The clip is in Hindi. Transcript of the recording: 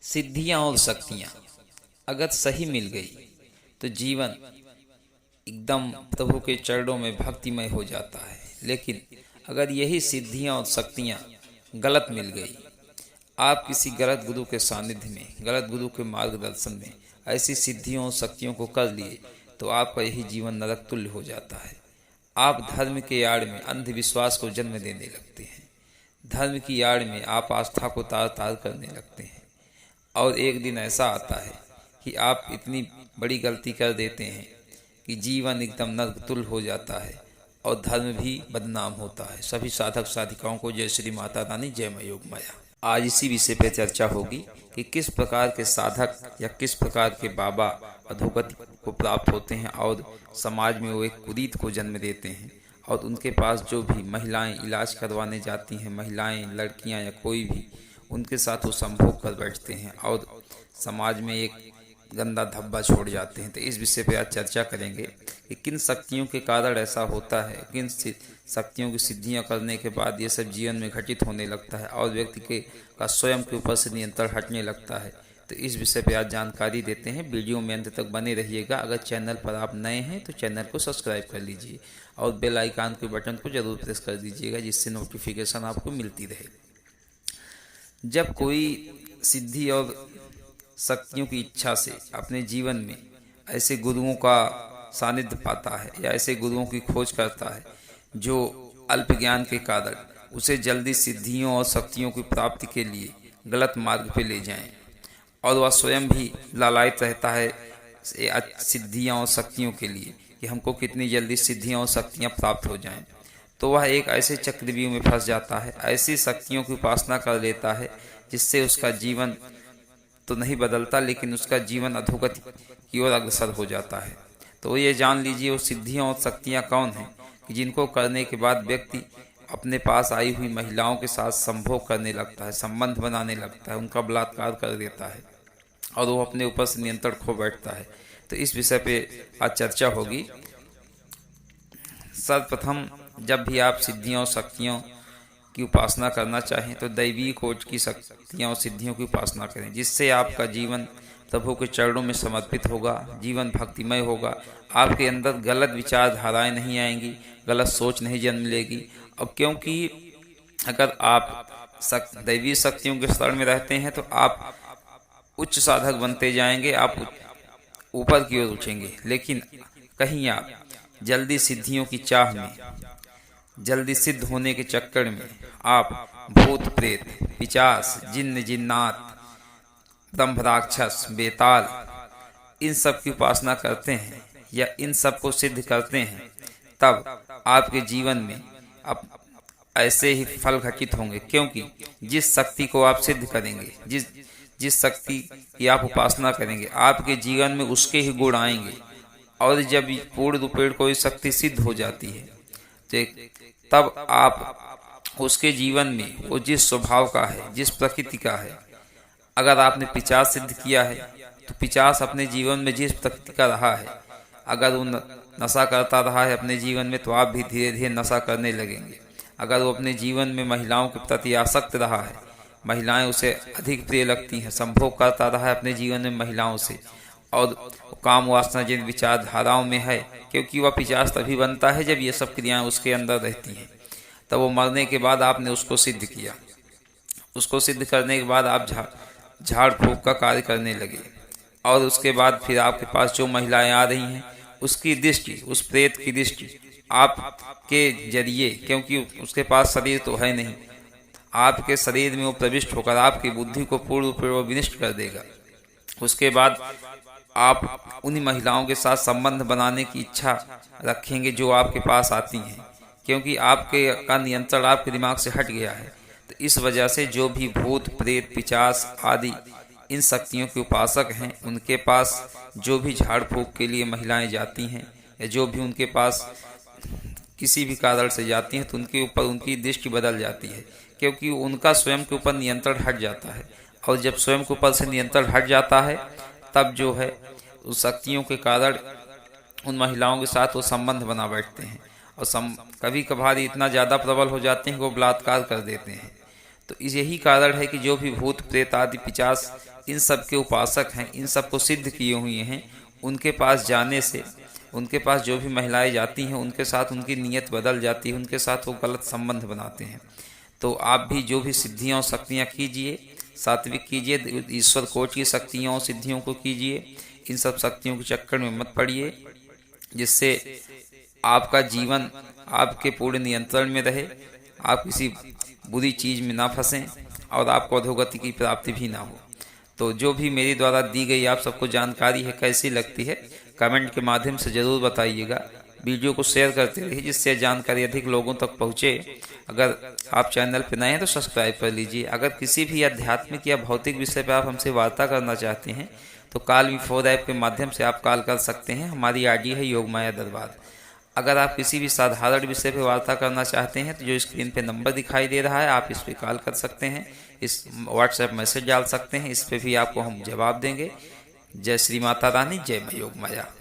सिद्धियां और शक्तियां अगर सही मिल गई तो जीवन एकदम प्रभु के चरणों में भक्तिमय हो जाता है। लेकिन अगर यही सिद्धियां और शक्तियां गलत मिल गई, आप किसी गलत गुरु के सानिध्य में, गलत गुरु के मार्गदर्शन में ऐसी सिद्धियों और शक्तियों को कर लिए तो आपका यही जीवन नरक तुल्य हो जाता है। आप धर्म के आड़ में अंधविश्वास को जन्म देने लगते हैं। धर्म की आड़ में आप आस्था को तार तार करने लगते हैं। और एक दिन ऐसा आता है कि आप इतनी बड़ी गलती कर देते हैं कि जीवन एकदम नरक तुल्य हो जाता है और धर्म भी बदनाम होता है। सभी साधक साधिकाओं को जय श्री माता रानी, जय मैं योग माया। आज इसी विषय पर चर्चा होगी कि किस प्रकार के साधक या किस प्रकार के बाबा अधोगति को प्राप्त होते हैं और समाज में वो एक कुरीत को जन्म देते हैं। और उनके पास जो भी महिलाएं इलाज करवाने जाती हैं, महिलाएं, लड़कियां या कोई भी, उनके साथ वो संभोग कर बैठते हैं और समाज में एक गंदा धब्बा छोड़ जाते हैं। तो इस विषय पर आज चर्चा करेंगे कि किन शक्तियों के कारण ऐसा होता है, किन शक्तियों की सिद्धियां करने के बाद ये सब जीवन में घटित होने लगता है और व्यक्ति का स्वयं के ऊपर से नियंत्रण हटने लगता है। तो इस विषय पर आज जानकारी देते हैं। वीडियो में अंत तक बने रहिएगा। अगर चैनल पर आप नए हैं तो चैनल को सब्सक्राइब कर लीजिए और बेल आइकन के बटन को जरूर प्रेस कर दीजिएगा, जिससे नोटिफिकेशन आपको मिलती रहे। जब कोई सिद्धि और शक्तियों की इच्छा से अपने जीवन में ऐसे गुरुओं का सानिध्य पाता है या ऐसे गुरुओं की खोज करता है जो अल्प ज्ञान के कारण उसे जल्दी सिद्धियों और शक्तियों की प्राप्ति के लिए गलत मार्ग पे ले जाएं, और वह स्वयं भी लालायित रहता है सिद्धियां और शक्तियों के लिए कि हमको कितनी जल्दी सिद्धियां और शक्तियां प्राप्त हो जाएं, तो वह एक ऐसे चक्रव्यूह में फंस जाता है। ऐसी शक्तियों की उपासना कर लेता है जिससे उसका जीवन तो नहीं बदलता, लेकिन उसका जीवन अधोगति की ओर अग्रसर हो जाता है। तो ये जान लीजिए वो सिद्धियां और शक्तियां कौन हैं कि जिनको करने के बाद व्यक्ति अपने पास आई हुई महिलाओं के साथ संभोग करने लगता है, संबंध बनाने लगता है, उनका बलात्कार कर देता है और वो अपने ऊपर से नियंत्रण खो बैठता है। तो इस विषय पे आज चर्चा होगी। सर्वप्रथम जब भी आप सिद्धियों और शक्तियों की उपासना करना चाहें तो दैवी कोट की शक्तियों और सिद्धियों की उपासना करें, जिससे आपका जीवन प्रभु के चरणों में समर्पित होगा, जीवन भक्तिमय होगा। आपके अंदर गलत विचारधाराएं नहीं आएंगी, गलत सोच नहीं जन्म लेगी। अब क्योंकि अगर आप दैवी शक्तियों के शरण में रहते हैं तो आप उच्च साधक बनते जाएंगे, आप ऊपर की ओर उठेंगे। लेकिन कहीं आप जल्दी सिद्धियों की चाह में, जल्दी सिद्ध होने के चक्कर में आप भूत प्रेत, पिशाच, जिन्न जिन्नात, ब्रह्म राक्षस, बेताल, इन सब की उपासना करते हैं या इन सब को सिद्ध करते हैं, तब आपके जीवन में अब ऐसे ही फल घटित होंगे। क्योंकि जिस शक्ति को आप सिद्ध करेंगे, जिस शक्ति की आप उपासना करेंगे, आपके जीवन में उसके ही गुण आएंगे। और जब पूर्ण रूपेण कोई शक्ति सिद्ध हो जाती है तो तब आप उसके जीवन में वो जिस स्वभाव का है, जिस प्रकृति का है, अगर आपने पिशाच सिद्ध किया है तो पिशाच अपने जीवन में जिस प्रकृति का रहा है, अगर वो नशा करता रहा है अपने जीवन में तो आप भी धीरे धीरे नशा करने लगेंगे। अगर वो अपने जीवन में महिलाओं के प्रति आसक्त रहा है, महिलाएं उसे अधिक प्रिय लगती हैं, संभोग करता रहा है अपने जीवन में महिलाओं से, और काम वासना जिन विचारधाराओं में है, क्योंकि वह पिशाच तभी बनता है जब ये सब क्रियाएं उसके अंदर रहती हैं। तब वो मरने के बाद आपने उसको सिद्ध किया, उसको सिद्ध करने के बाद आप झाड़ फूक का कार्य करने लगे, और उसके बाद फिर आपके पास जो महिलाएं आ रही हैं उसकी दृष्टि, उस प्रेत की दृष्टि आपके जरिए, क्योंकि उसके पास शरीर तो है नहीं, आपके शरीर में वो प्रविष्ट होकर आपकी बुद्धि को पूर्ण रूप से विनष्ट कर देगा। उसके बाद आप उन्हीं महिलाओं के साथ संबंध बनाने की इच्छा रखेंगे जो आपके पास आती हैं, क्योंकि आपके का नियंत्रण आपके दिमाग से हट गया है। तो इस वजह से जो भी भूत प्रेत पिशाच आदि इन शक्तियों के उपासक हैं, उनके पास जो भी झाड़ फूक के लिए महिलाएं जाती हैं या जो भी उनके पास किसी भी कारण से जाती हैं, तो उनके ऊपर उनकी दृष्टि बदल जाती है, क्योंकि उनका स्वयं के ऊपर नियंत्रण हट जाता है। और जब स्वयं के ऊपर से नियंत्रण हट जाता है तब जो है उस शक्तियों के कारण उन महिलाओं के साथ वो संबंध बना बैठते हैं और कभी कभार इतना ज़्यादा प्रबल हो जाते हैं कि वो बलात्कार कर देते हैं। तो यही कारण है कि जो भी भूत प्रेत आदि पिशाच इन सब के उपासक हैं, इन सब को सिद्ध किए हुए हैं, उनके पास जाने से, उनके पास जो भी महिलाएं जाती हैं उनके साथ उनकी नीयत बदल जाती है, उनके साथ वो गलत संबंध बनाते हैं। तो आप भी जो भी सिद्धियाँ और शक्तियाँ कीजिए, सात्विक कीजिए, ईश्वर कोट की शक्तियों और सिद्धियों को कीजिए। इन सब शक्तियों के चक्कर में मत पड़िए, जिससे आपका जीवन आपके पूर्ण नियंत्रण में रहे, आप किसी बुरी चीज़ में ना फंसें और आपको अधोगति की प्राप्ति भी ना हो। तो जो भी मेरे द्वारा दी गई आप सबको जानकारी है, कैसी लगती है कमेंट के माध्यम से ज़रूर बताइएगा। वीडियो को शेयर करते रहिए जिससे जानकारी अधिक लोगों तक पहुँचे। अगर आप चैनल पर नए हैं तो सब्सक्राइब कर लीजिए। अगर किसी भी आध्यात्मिक या भौतिक विषय पर आप हमसे वार्ता करना चाहते हैं तो कॉल मी फॉर ऐप के माध्यम से आप कॉल कर सकते हैं। हमारी आईडी है योगमाया दरबार। अगर आप किसी भी साधारण विषय पर वार्ता करना चाहते हैं तो जो स्क्रीन पे नंबर दिखाई दे रहा है आप इस पर कॉल कर सकते हैं, इस व्हाट्सएप मैसेज डाल सकते हैं, इस पे भी आपको हम जवाब देंगे। जय श्री माता रानी, जय मां योगमाया।